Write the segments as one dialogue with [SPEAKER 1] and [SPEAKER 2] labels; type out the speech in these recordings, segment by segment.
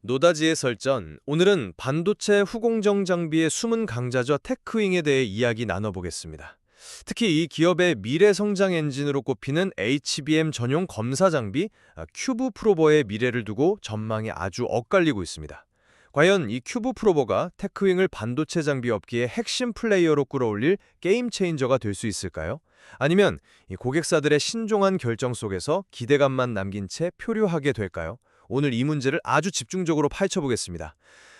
[SPEAKER 1] 노다지의 설전, 오늘은 반도체 후공정 장비의 숨은 강자죠 테크윙에 대해 이야기 나눠보겠습니다. 특히 이 기업의 미래 성장 엔진으로 꼽히는 HBM 전용 검사 장비 큐브 프로버의 미래를 두고 전망이 아주 엇갈리고 있습니다. 과연 이 큐브 프로버가 테크윙을 반도체 장비 업계의 핵심 플레이어로 끌어올릴 게임 체인저가 될 수 있을까요? 아니면 이 고객사들의 신중한 결정 속에서 기대감만 남긴 채 표류하게 될까요? 오늘 이 문제를 아주 집중적으로 파헤쳐보겠습니다.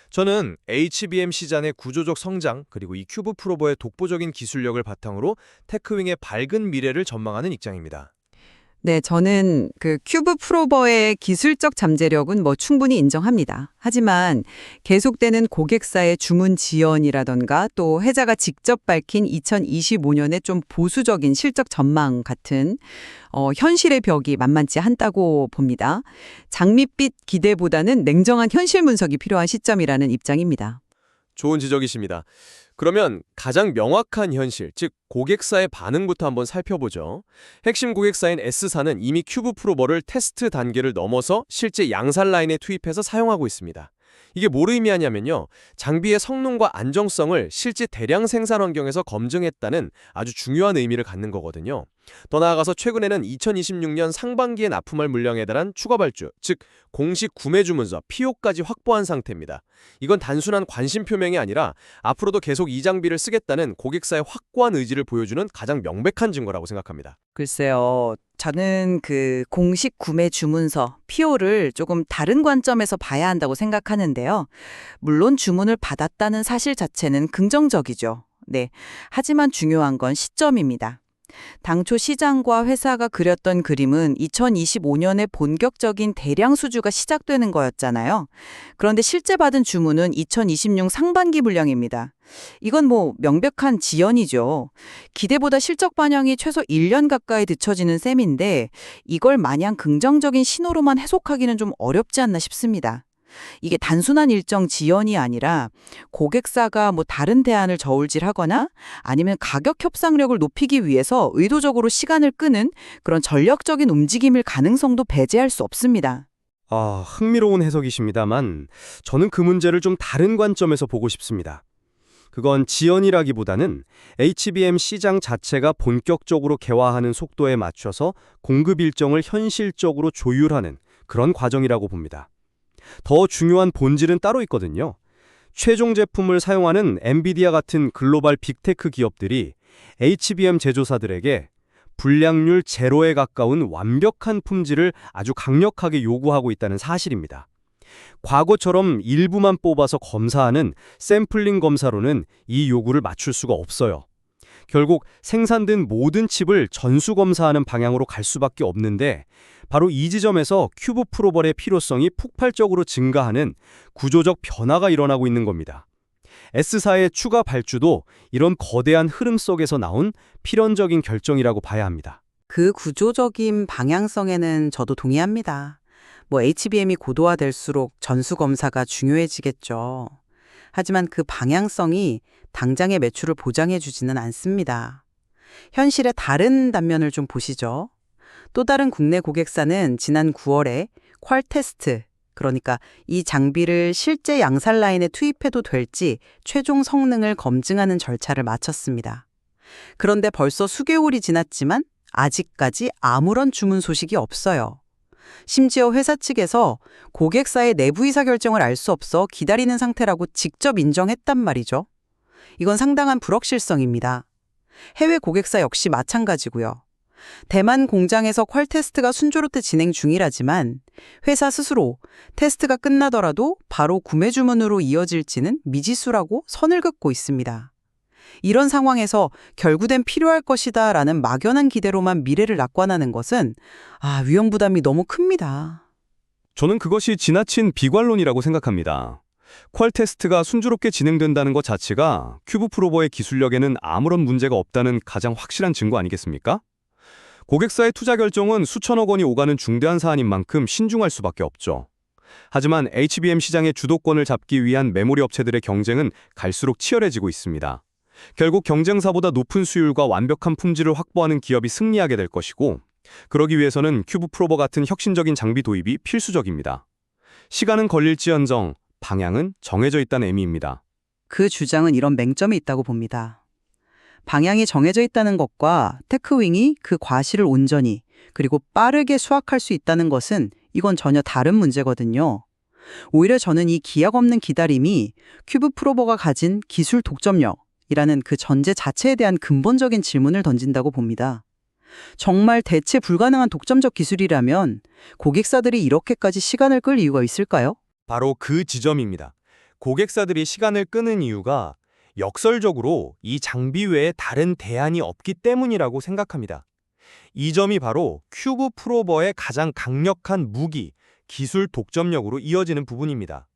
[SPEAKER 1] 저는 HBM 시장의 구조적 성장, 그리고 이 큐브 프로버의 독보적인 기술력을 바탕으로 테크윙의 밝은 미래를 전망하는 입장입니다.
[SPEAKER 2] 네, 저는 그 큐브 프로버의 기술적 잠재력은 충분히 인정합니다. 하지만 계속되는 고객사의 주문 지연이라던가 또 회사가 직접 밝힌 2025년의 좀 보수적인 실적 전망 같은 현실의 벽이 만만치 않다고 봅니다. 장밋빛 기대보다는 냉정한 현실 분석이 필요한 시점이라는 입장입니다.
[SPEAKER 1] 좋은 지적이십니다. 그러면 가장 명확한 현실, 즉 고객사의 반응부터 한번 살펴보죠. 핵심 고객사인 S사는 이미 큐브 프로버를 테스트 단계를 넘어서 실제 양산 라인에 투입해서 사용하고 있습니다. 이게 뭘 의미하냐면요. 장비의 성능과 안정성을 실제 대량 생산 환경에서 검증했다는 아주 중요한 의미를 갖는 거거든요. 더 나아가서 최근에는 2026년 상반기에 납품할 물량에 달한 추가 발주, 즉 공식 구매 주문서, PO까지 확보한 상태입니다. 이건 단순한 관심 표명이 아니라 앞으로도 계속 이 장비를 쓰겠다는 고객사의 확고한 의지를 보여주는 가장 명백한 증거라고 생각합니다.
[SPEAKER 2] 글쎄요. 저는 그 공식 구매 주문서, PO를 조금 다른 관점에서 봐야 한다고 생각하는데요. 물론 주문을 받았다는 사실 자체는 긍정적이죠. 네. 하지만 중요한 건 시점입니다. 당초 시장과 회사가 그렸던 그림은 2025년에 본격적인 대량 수주가 시작되는 거였잖아요. 그런데 실제 받은 주문은 2026 상반기 물량입니다. 이건 명백한 지연이죠. 기대보다 실적 반영이 최소 1년 가까이 늦춰지는 셈인데 이걸 마냥 긍정적인 신호로만 해석하기는 좀 어렵지 않나 싶습니다. 이게 단순한 일정 지연이 아니라 고객사가 다른 대안을 저울질하거나 아니면 가격 협상력을 높이기 위해서 의도적으로 시간을 끄는 그런 전략적인 움직임일 가능성도 배제할 수 없습니다.
[SPEAKER 3] 흥미로운 해석이십니다만 저는 그 문제를 좀 다른 관점에서 보고 싶습니다. 그건 지연이라기보다는 HBM 시장 자체가 본격적으로 개화하는 속도에 맞춰서 공급 일정을 현실적으로 조율하는 그런 과정이라고 봅니다. 더 중요한 본질은 따로 있거든요. 최종 제품을 사용하는 엔비디아 같은 글로벌 빅테크 기업들이 HBM 제조사들에게 불량률 제로에 가까운 완벽한 품질을 아주 강력하게 요구하고 있다는 사실입니다. 과거처럼 일부만 뽑아서 검사하는 샘플링 검사로는 이 요구를 맞출 수가 없어요. 결국 생산된 모든 칩을 전수 검사하는 방향으로 갈 수밖에 없는데 바로 이 지점에서 큐브 프로버의 필요성이 폭발적으로 증가하는 구조적 변화가 일어나고 있는 겁니다. S사의 추가 발주도 이런 거대한 흐름 속에서 나온 필연적인 결정이라고 봐야 합니다.
[SPEAKER 4] 그 구조적인 방향성에는 저도 동의합니다. HBM이 고도화될수록 전수검사가 중요해지겠죠. 하지만 그 방향성이 당장의 매출을 보장해주지는 않습니다. 현실의 다른 단면을 좀 보시죠. 또 다른 국내 고객사는 지난 9월에 퀄 테스트, 그러니까 이 장비를 실제 양산 라인에 투입해도 될지 최종 성능을 검증하는 절차를 마쳤습니다. 그런데 벌써 수개월이 지났지만 아직까지 아무런 주문 소식이 없어요. 심지어 회사 측에서 고객사의 내부 의사결정을 알 수 없어 기다리는 상태라고 직접 인정했단 말이죠. 이건 상당한 불확실성입니다. 해외 고객사 역시 마찬가지고요. 대만 공장에서 퀄 테스트가 순조롭게 진행 중이라지만 회사 스스로 테스트가 끝나더라도 바로 구매 주문으로 이어질지는 미지수라고 선을 긋고 있습니다. 이런 상황에서 결국엔 필요할 것이다 라는 막연한 기대로만 미래를 낙관하는 것은 위험 부담이 너무 큽니다.
[SPEAKER 3] 저는 그것이 지나친 비관론이라고 생각합니다. 퀄 테스트가 순조롭게 진행된다는 것 자체가 큐브 프로버의 기술력에는 아무런 문제가 없다는 가장 확실한 증거 아니겠습니까? 고객사의 투자 결정은 수천억 원이 오가는 중대한 사안인 만큼 신중할 수밖에 없죠. 하지만 HBM 시장의 주도권을 잡기 위한 메모리 업체들의 경쟁은 갈수록 치열해지고 있습니다. 결국 경쟁사보다 높은 수율과 완벽한 품질을 확보하는 기업이 승리하게 될 것이고, 그러기 위해서는 큐브 프로버 같은 혁신적인 장비 도입이 필수적입니다. 시간은 걸릴지언정 방향은 정해져 있다는 의미입니다.
[SPEAKER 4] 그 주장은 이런 맹점이 있다고 봅니다. 방향이 정해져 있다는 것과 테크윙이 그 과실을 온전히 그리고 빠르게 수확할 수 있다는 것은 이건 전혀 다른 문제거든요. 오히려 저는 이 기약 없는 기다림이 큐브 프로버가 가진 기술 독점력이라는 그 전제 자체에 대한 근본적인 질문을 던진다고 봅니다. 정말 대체 불가능한 독점적 기술이라면 고객사들이 이렇게까지 시간을 끌 이유가 있을까요?
[SPEAKER 1] 바로 그 지점입니다. 고객사들이 시간을 끄는 이유가 역설적으로 이 장비 외에 다른 대안이 없기 때문이라고 생각합니다. 이 점이 바로 큐브 프로버의 가장 강력한 무기, 기술 독점력으로 이어지는 부분입니다.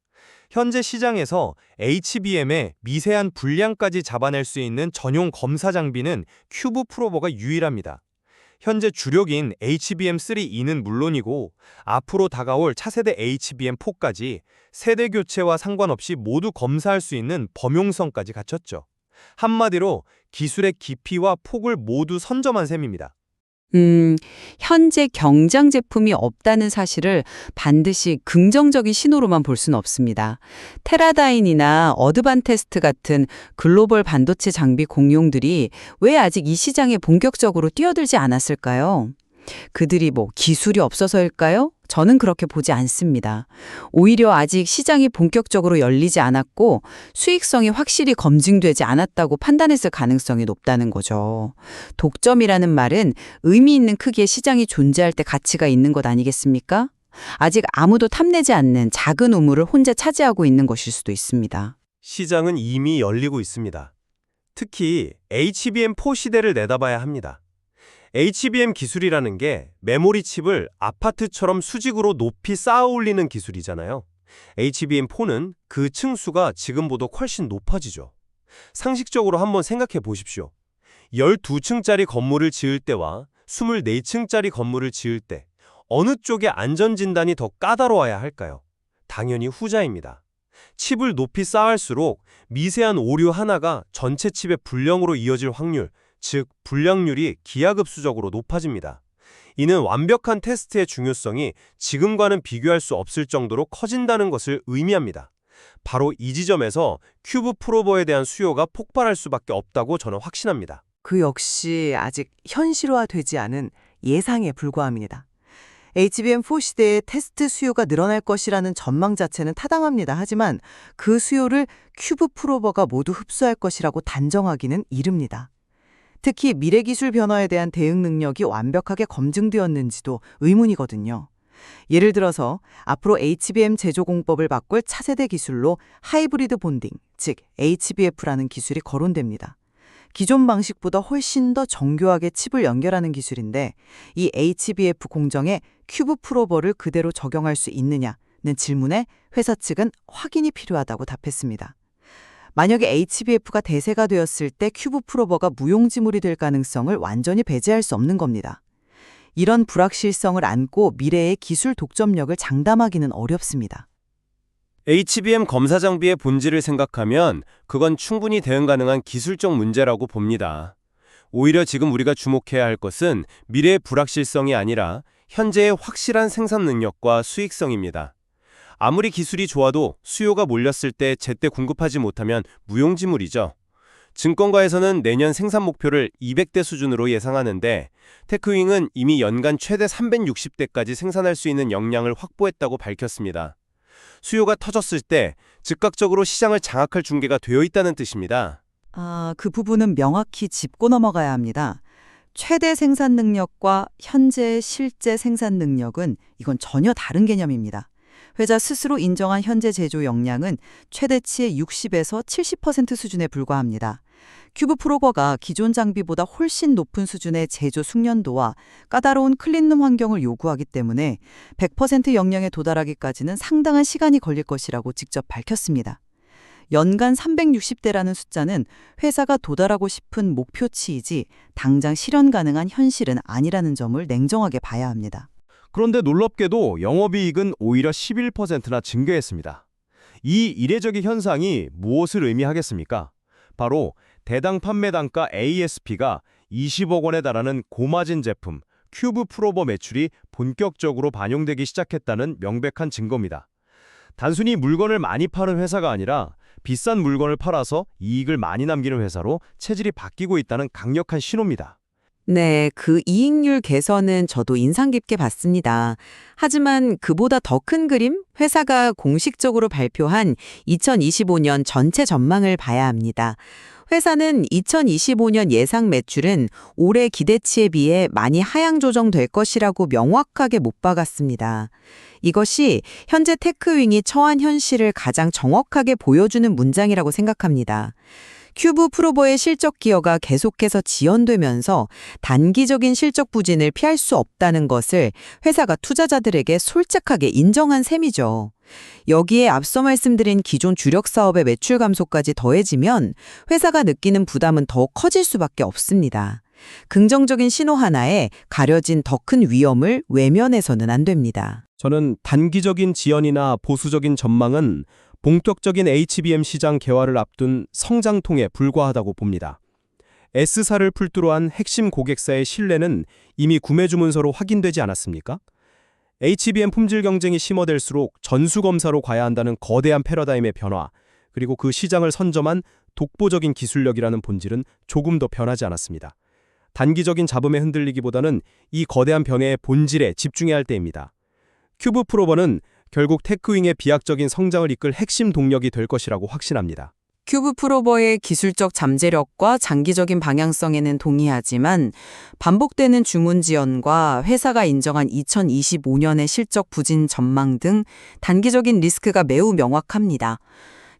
[SPEAKER 1] 현재 시장에서 HBM의 미세한 분량까지 잡아낼 수 있는 전용 검사 장비는 큐브 프로버가 유일합니다. 현재 주력인 HBM3E는 물론이고 앞으로 다가올 차세대 HBM4까지 세대 교체와 상관없이 모두 검사할 수 있는 범용성까지 갖췄죠. 한마디로 기술의 깊이와 폭을 모두 선점한 셈입니다.
[SPEAKER 2] 현재 경쟁 제품이 없다는 사실을 반드시 긍정적인 신호로만 볼 수는 없습니다. 테라다인이나 어드반테스트 같은 글로벌 반도체 장비 공룡들이 왜 아직 이 시장에 본격적으로 뛰어들지 않았을까요? 그들이 기술이 없어서일까요? 저는 그렇게 보지 않습니다. 오히려 아직 시장이 본격적으로 열리지 않았고 수익성이 확실히 검증되지 않았다고 판단했을 가능성이 높다는 거죠. 독점이라는 말은 의미 있는 크기의 시장이 존재할 때 가치가 있는 것 아니겠습니까? 아직 아무도 탐내지 않는 작은 우물을 혼자 차지하고 있는 것일 수도 있습니다.
[SPEAKER 3] 시장은 이미 열리고 있습니다. 특히 HBM4 시대를 내다봐야 합니다. HBM 기술이라는 게 메모리 칩을 아파트처럼 수직으로 높이 쌓아 올리는 기술이잖아요. HBM4는 그 층수가 지금보다 훨씬 높아지죠. 상식적으로 한번 생각해 보십시오. 12층짜리 건물을 지을 때와 24층짜리 건물을 지을 때 어느 쪽의 안전진단이 더 까다로워야 할까요? 당연히 후자입니다. 칩을 높이 쌓을수록 미세한 오류 하나가 전체 칩의 불량으로 이어질 확률, 즉 불량률이 기하급수적으로 높아집니다. 이는 완벽한 테스트의 중요성이 지금과는 비교할 수 없을 정도로 커진다는 것을 의미합니다. 바로 이 지점에서 큐브 프로버에 대한 수요가 폭발할 수밖에 없다고 저는 확신합니다.
[SPEAKER 5] 그 역시 아직 현실화되지 않은 예상에 불과합니다. HBM4 시대에 테스트 수요가 늘어날 것이라는 전망 자체는 타당합니다. 하지만 그 수요를 큐브 프로버가 모두 흡수할 것이라고 단정하기는 이릅니다. 특히 미래 기술 변화에 대한 대응 능력이 완벽하게 검증되었는지도 의문이거든요. 예를 들어서 앞으로 HBM 제조 공법을 바꿀 차세대 기술로 하이브리드 본딩, 즉 HBF라는 기술이 거론됩니다. 기존 방식보다 훨씬 더 정교하게 칩을 연결하는 기술인데 이 HBF 공정에 큐브 프로버를 그대로 적용할 수 있느냐는 질문에 회사 측은 확인이 필요하다고 답했습니다. 만약에 HBF가 대세가 되었을 때 큐브 프로버가 무용지물이 될 가능성을 완전히 배제할 수 없는 겁니다. 이런 불확실성을 안고 미래의 기술 독점력을 장담하기는 어렵습니다.
[SPEAKER 3] HBM 검사 장비의 본질을 생각하면 그건 충분히 대응 가능한 기술적 문제라고 봅니다. 오히려 지금 우리가 주목해야 할 것은 미래의 불확실성이 아니라 현재의 확실한 생산 능력과 수익성입니다. 아무리 기술이 좋아도 수요가 몰렸을 때 제때 공급하지 못하면 무용지물이죠. 증권가에서는 내년 생산 목표를 200대 수준으로 예상하는데 테크윙은 이미 연간 최대 360대까지 생산할 수 있는 역량을 확보했다고 밝혔습니다. 수요가 터졌을 때 즉각적으로 시장을 장악할 중개가 되어 있다는 뜻입니다.
[SPEAKER 2] 그 부분은 명확히 짚고 넘어가야 합니다. 최대 생산 능력과 현재 실제 생산 능력은 이건 전혀 다른 개념입니다. 회사 스스로 인정한 현재 제조 역량은 최대치의 60에서 70% 수준에 불과합니다. 큐브 프로버가 기존 장비보다 훨씬 높은 수준의 제조 숙련도와 까다로운 클린룸 환경을 요구하기 때문에 100% 역량에 도달하기까지는 상당한 시간이 걸릴 것이라고 직접 밝혔습니다. 연간 360대라는 숫자는 회사가 도달하고 싶은 목표치이지 당장 실현 가능한 현실은 아니라는 점을 냉정하게 봐야 합니다.
[SPEAKER 3] 그런데 놀랍게도 영업이익은 오히려 11%나 증가했습니다. 이 이례적인 현상이 무엇을 의미하겠습니까? 바로 대당 판매 단가 ASP가 20억 원에 달하는 고마진 제품 큐브 프로버 매출이 본격적으로 반영되기 시작했다는 명백한 증거입니다. 단순히 물건을 많이 파는 회사가 아니라 비싼 물건을 팔아서 이익을 많이 남기는 회사로 체질이 바뀌고 있다는 강력한 신호입니다.
[SPEAKER 4] 네, 그 이익률 개선은 저도 인상 깊게 봤습니다. 하지만 그보다 더 큰 그림, 회사가 공식적으로 발표한 2025년 전체 전망을 봐야 합니다. 회사는 2025년 예상 매출은 올해 기대치에 비해 많이 하향 조정될 것이라고 명확하게 못 박았습니다. 이것이 현재 테크윙이 처한 현실을 가장 정확하게 보여주는 문장이라고 생각합니다. 큐브 프로버의 실적 기여가 계속해서 지연되면서 단기적인 실적 부진을 피할 수 없다는 것을 회사가 투자자들에게 솔직하게 인정한 셈이죠. 여기에 앞서 말씀드린 기존 주력 사업의 매출 감소까지 더해지면 회사가 느끼는 부담은 더 커질 수밖에 없습니다. 긍정적인 신호 하나에 가려진 더 큰 위험을 외면해서는 안 됩니다.
[SPEAKER 3] 저는 단기적인 지연이나 보수적인 전망은 본격적인 HBM 시장 개화를 앞둔 성장통에 불과하다고 봅니다. S사를 풀두로 한 핵심 고객사의 신뢰는 이미 구매 주문서로 확인되지 않았습니까? HBM 품질 경쟁이 심화될수록 전수검사로 가야 한다는 거대한 패러다임의 변화, 그리고 그 시장을 선점한 독보적인 기술력이라는 본질은 조금 더 변하지 않았습니다. 단기적인 잡음에 흔들리기보다는 이 거대한 변화의 본질에 집중해야 할 때입니다. 큐브 프로버는 결국 테크윙의 비약적인 성장을 이끌 핵심 동력이 될 것이라고 확신합니다.
[SPEAKER 2] 큐브 프로버의 기술적 잠재력과 장기적인 방향성에는 동의하지만 반복되는 주문 지연과 회사가 인정한 2025년의 실적 부진 전망 등 단기적인 리스크가 매우 명확합니다.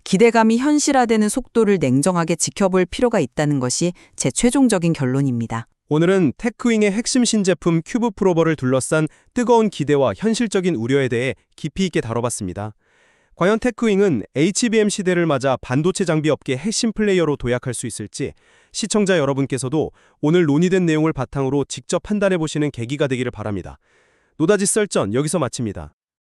[SPEAKER 2] 기대감이 현실화되는 속도를 냉정하게 지켜볼 필요가 있다는 것이 제 최종적인 결론입니다.
[SPEAKER 3] 오늘은 테크윙의 핵심 신제품 큐브 프로버를 둘러싼 뜨거운 기대와 현실적인 우려에 대해 깊이 있게 다뤄봤습니다. 과연 테크윙은 HBM 시대를 맞아 반도체 장비 업계의 핵심 플레이어로 도약할 수 있을지 시청자 여러분께서도 오늘 논의된 내용을 바탕으로 직접 판단해보시는 계기가 되기를 바랍니다. 노다지 썰전 여기서 마칩니다.